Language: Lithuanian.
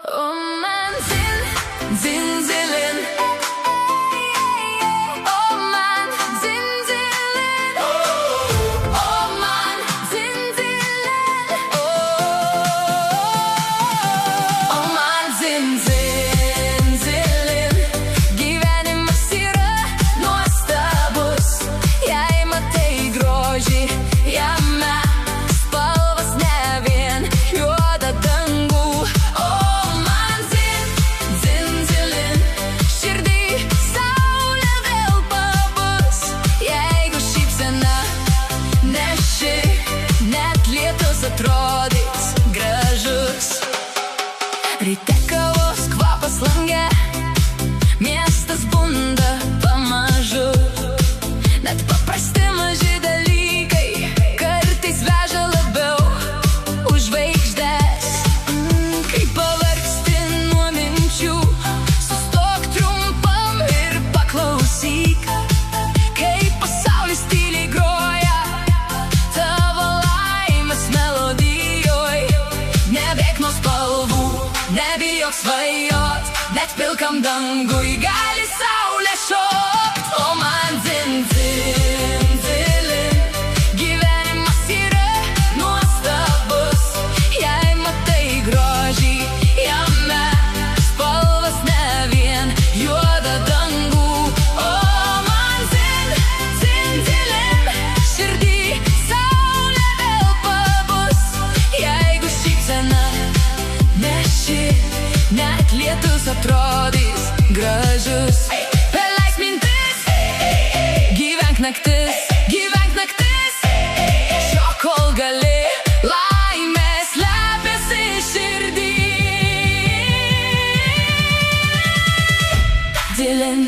O man zin, zin zilin. O man zin zilin. O man zin zilin. O man zin zin zilin. Gyvenimas yra nuostabus, jei matai grožį jame. Spalvas ne vien juodą dangų. O man zin, zin zilin. Širdį saulė vėl pabus, jeigu šypsena neši, net lietus atrodys gražus. Ryte kavos kvapas lange, miestas bunda pamažu. Net paprasti maži dalykai kartais veža labiau už žvaigždes. Kai pavargsti nuo minčių, sustok trumpam ir paklausyk, kai pasaulis tyliai groja tavo laimės melodijoj. Nebėk nuo spalvų, nebijok svajot, net pilkam dangui gali saulė šokt. O man zin, zin zilin. Gyvenimas yra nuostabus, jei matai grožį jame. Spalvas ne vien juodą dangų. O man zin, zin zilin. Širdį saulė vėl pabus, jeigu šypsena neši, net lietus atrodys gražus. Paleisk mintis, gyvenk naktis, gyvenk naktis. Šok kol gali, laimė slepiasi širdį. Zilin.